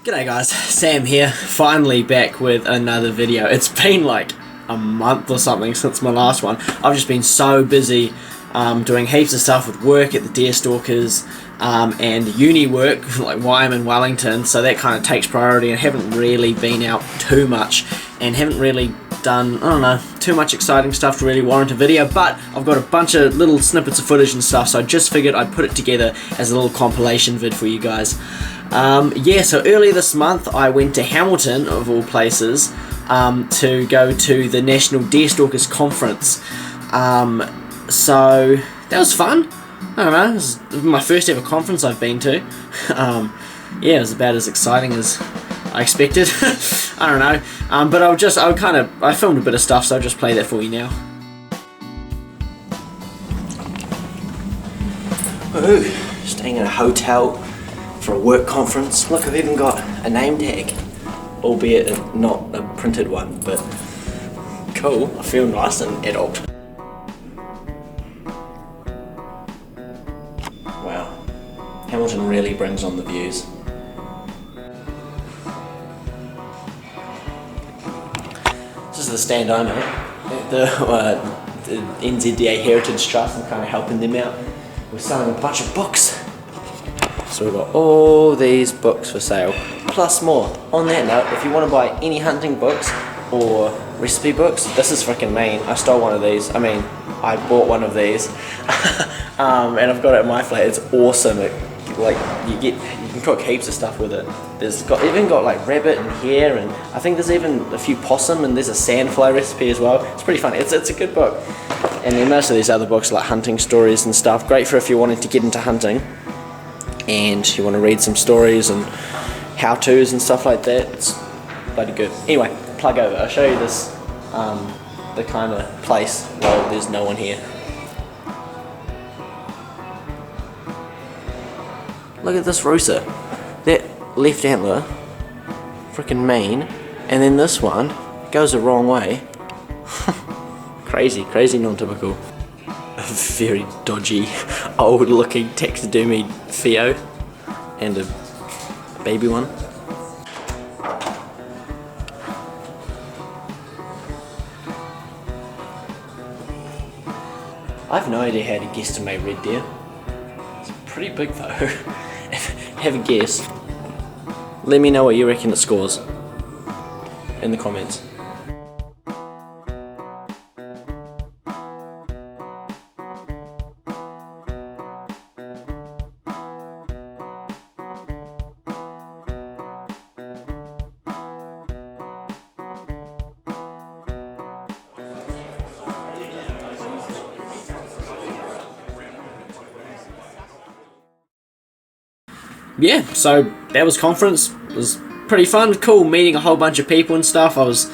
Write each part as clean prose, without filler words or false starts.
G'day guys, Sam here, finally back with another video. It's been like a month or something since my last one. I've just been so busy doing heaps of stuff with work at the Deerstalkers and uni work, like why I'm in Wellington, so that kind of takes priority, and haven't really been out too much and haven't really done, I don't know, too much exciting stuff to really warrant a video, but I've got a bunch of little snippets of footage and stuff, so I just figured I'd put it together as a little compilation vid for you guys. So earlier this month I went to Hamilton, of all places, to go to the National Deerstalkers Conference. So that was fun. I don't know, it was my first ever conference I've been to. It was about as exciting as I expected. I don't know, but I filmed a bit of stuff, so I'll just play that for you now. Woohoo! Staying in a hotel for a work conference. Look, I've even got a name tag, albeit not a printed one, but cool. I feel nice and adult. Wow, Hamilton really brings on the views. This is the stand I'm at, the NZDA Heritage Trust. I'm kind of helping them out. We're selling a bunch of books. So we've got all these books for sale, plus more. On that note, if you want to buy any hunting books or recipe books, this is freaking mean. I stole one of these. I mean, I bought one of these, and I've got it at my flat. It's awesome. You can cook heaps of stuff with it. Even got like rabbit and hare, and I think there's even a few possum, and there's a sandfly recipe as well. It's pretty fun. It's a good book. And then most of these other books are like hunting stories and stuff. Great for if you're wanting to get into hunting and you want to read some stories and how-tos and stuff like that. It's bloody good. Anyway, plug over. I'll show you this, the kind of place while there's no one here. Look at this rooster. That left antler, freaking mean, and then this one goes the wrong way. Crazy non-typical. A very dodgy, old-looking taxidermy Theo, and a baby one. I have no idea how to guesstimate red deer. It's pretty big though. Have a guess. Let me know what you reckon it scores in the comments. Yeah, so that was conference. It was pretty fun, cool, meeting a whole bunch of people and stuff. I was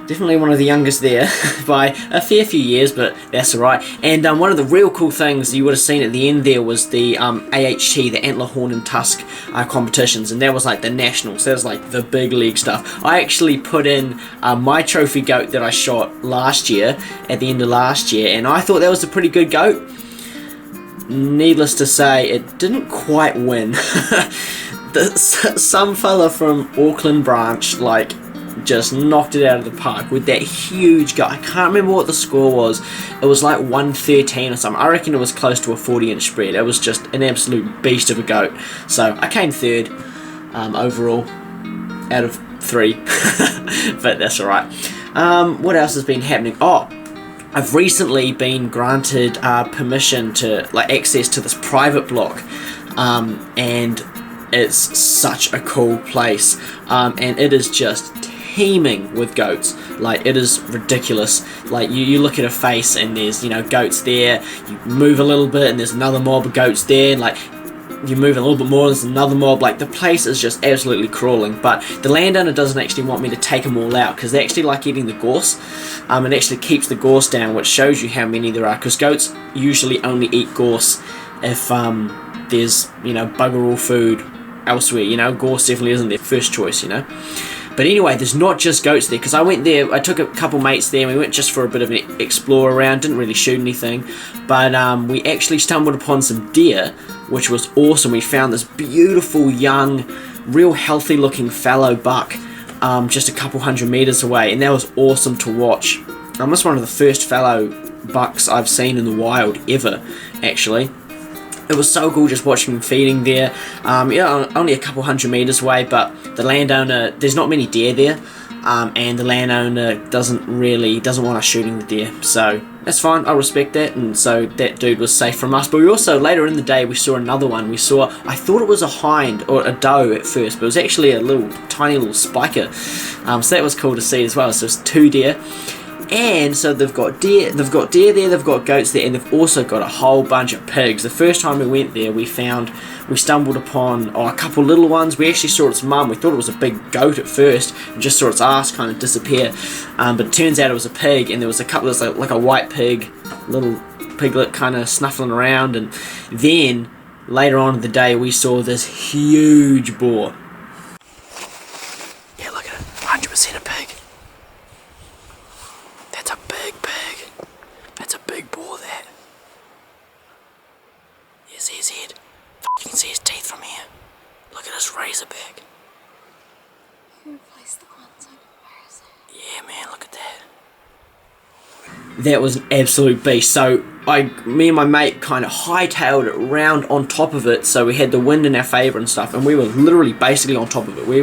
definitely one of the youngest there by a fair few years, but that's alright. And one of the real cool things you would have seen at the end there was the AHT, the Antler, Horn and Tusk competitions, and that was like the nationals. That was like the big league stuff. I actually put in my trophy goat that I shot last year, at the end of last year, and I thought that was a pretty good goat. Needless to say, it didn't quite win. Some fella from Auckland branch just knocked it out of the park with that huge goat. I can't remember what the score was. It was like 113 or something. I reckon it was close to a 40-inch spread. It was just an absolute beast of a goat. So I came third overall out of 3, but that's alright. What else has been happening? Oh, I've recently been granted permission to access to this private block, and it's such a cool place, and it is just teeming with goats. It is ridiculous. You look at a face and there's goats there. You move a little bit and there's another mob of goats there. And, you move a little bit more, there's another mob. The place is just absolutely crawling, but the landowner doesn't actually want me to take them all out because they actually like eating the gorse. It actually keeps the gorse down, which shows you how many there are, because goats usually only eat gorse if there's bugger all food elsewhere. Gorse definitely isn't their first choice. But anyway, there's not just goats there, because I went there, I took a couple mates there, and we went just for a bit of an explore around, didn't really shoot anything, but we actually stumbled upon some deer, which was awesome. We found this beautiful young real healthy looking fallow buck just a couple hundred meters away, and that was awesome to watch. That's one of the first fallow bucks I've seen in the wild ever, actually. It was so cool just watching them feeding there. Yeah, only a couple hundred meters away, but the landowner, there's not many deer there, and the landowner doesn't want us shooting the deer, so that's fine, I respect that. And so that dude was safe from us. But we also, later in the day, we saw another one. I thought it was a hind or a doe at first, but it was actually a tiny little spiker. So that was cool to see as well. So it's 2 deer. And so they've got deer there, they've got goats there, and they've also got a whole bunch of pigs. The first time we went there, we stumbled upon a couple little ones. We actually saw its mum. We thought it was a big goat at first, and just saw its ass kind of disappear. But it turns out it was a pig, and there was a couple of like a white pig, little piglet kind of snuffling around. And then later on in the day, we saw this huge boar. Yeah, look at it, 100% a pig. That's a big pig. That's a big boar, that. You see his head? You can see his teeth from here. Look at his razorback. You replaced the ones on comparison. Yeah, man, look at that. That was an absolute beast. So me and my mate kind of hightailed it around on top of it, so we had the wind in our favour and stuff, and we were literally basically on top of it. We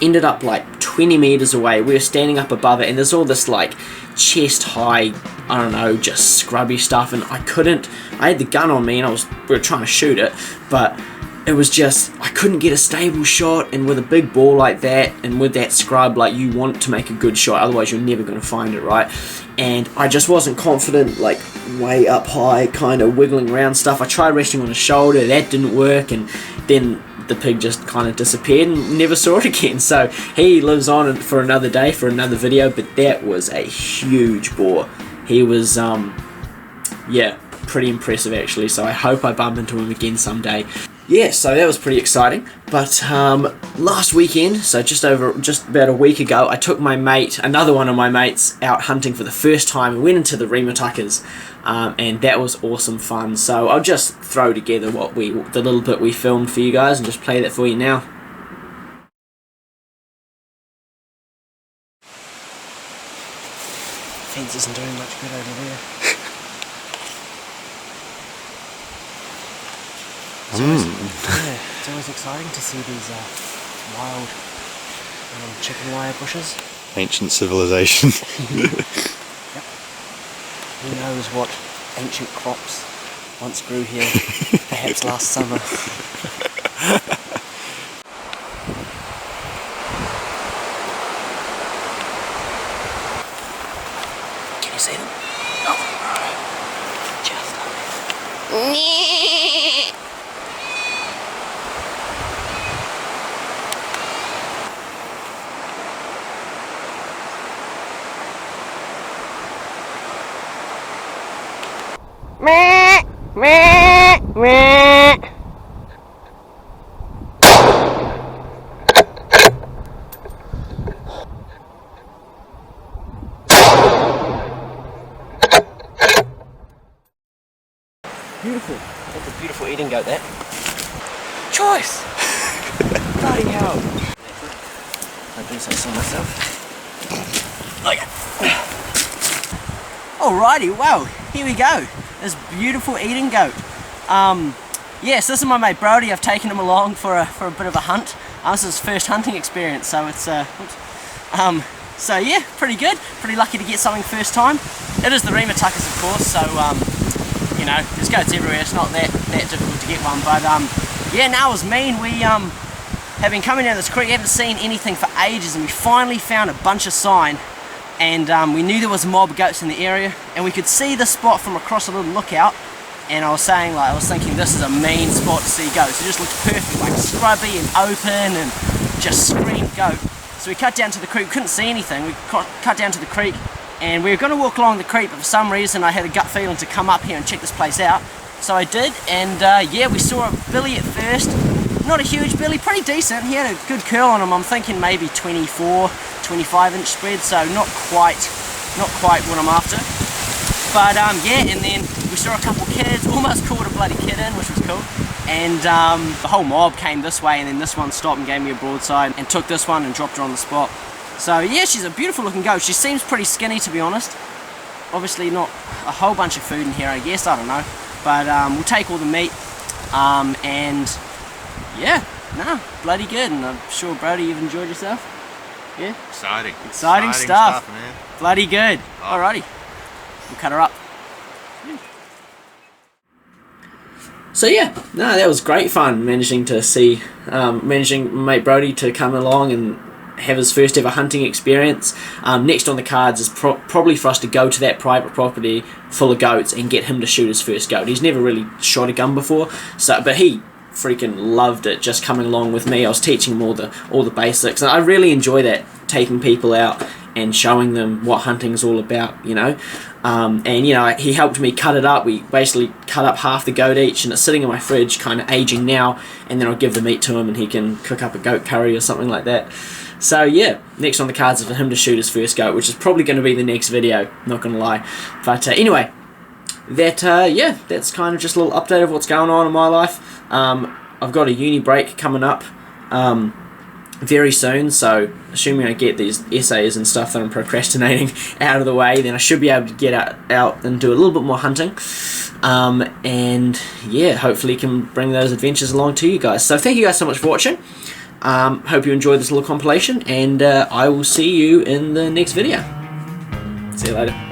ended up like 20 meters away. We were standing up above it, and there's all this like chest high, I don't know, just scrubby stuff, and I had the gun on me, and we were trying to shoot it, but it was just, I couldn't get a stable shot. And with a big ball like that, and with that scrub, like, you want to make a good shot, otherwise you're never going to find it, right? And I just wasn't confident, like, way up high, kind of wiggling around stuff. I tried resting on his shoulder, that didn't work, and then the pig just kind of disappeared and never saw it again. So he lives on for another day, for another video. But that was a huge boar. He was, yeah, pretty impressive actually. So I hope I bump into him again someday. Yeah, so that was pretty exciting. But last weekend, so just about a week ago, I took my mate, another one of my mates, out hunting for the first time. We went into the Reamatuckers, and that was awesome fun. So I'll just throw together the little bit we filmed for you guys and just play that for you now. Fence isn't doing much good over there. It's always exciting to see these wild chicken wire bushes. Ancient civilization. Yep. Who knows what ancient crops once grew here, perhaps last summer. Can you see them? Oh, just on there. Meh, meh, meh. Beautiful. That's a beautiful eating goat, that. Choice! Bloody hell. I do say so myself. Okay. Alrighty, well, here we go. This beautiful eating goat. Yes, this is my mate Brody. I've taken him along for a bit of a hunt. This is his first hunting experience, so it's so yeah, pretty good. Pretty lucky to get something first time. It is the Reamatuckers, of course, so you know, there's goats everywhere. It's not that difficult to get one, but yeah, now it was mean. We have been coming down this creek, haven't seen anything for ages, and we finally found a bunch of sign. And we knew there was a mob of goats in the area, and we could see the spot from across a little lookout. And I was thinking this is a mean spot to see goats. It just looked perfect, like scrubby and open, and just screamed goat. So we cut down to the creek. We couldn't see anything. We cut down to the creek, and we were going to walk along the creek, but for some reason I had a gut feeling to come up here and check this place out. So I did, and yeah, we saw a billy at first. Not a huge billy, pretty decent. He had a good curl on him. I'm thinking maybe 24, 25-inch spread, so not quite what I'm after. But yeah, and then we saw a couple kids, almost caught a bloody kid in, which was cool. and the whole mob came this way, and then this one stopped and gave me a broadside and took this one and dropped her on the spot. So yeah, she's a beautiful looking goat. She seems pretty skinny, to be honest. Obviously not a whole bunch of food in here, I guess, I don't know. But we'll take all the meat, and yeah, no, bloody good. And I'm sure, Brody, you've enjoyed yourself? Yeah? Exciting stuff, man. Bloody good. Oh. Alrighty, we'll cut her up. So yeah, no, that was great fun managing mate Brody to come along and have his first ever hunting experience. Next on the cards is probably for us to go to that private property full of goats and get him to shoot his first goat. He's never really shot a gun before, but he freaking loved it just coming along with me. I was teaching him all the basics, and I really enjoy that, taking people out and showing them what hunting's all about, you know. And you know, he helped me cut it up. We basically cut up half the goat each, and it's sitting in my fridge, kind of aging now, and then I'll give the meat to him and he can cook up a goat curry or something like that. So yeah, next on the cards is for him to shoot his first goat, which is probably going to be the next video, not going to lie. But anyway, yeah, that's kind of just a little update of what's going on in my life. I've got a uni break coming up very soon, so assuming I get these essays and stuff that I'm procrastinating out of the way, then I should be able to get out and do a little bit more hunting, and yeah, hopefully can bring those adventures along to you guys. So thank you guys so much for watching. Hope you enjoyed this little compilation, and I will see you in the next video. See you later.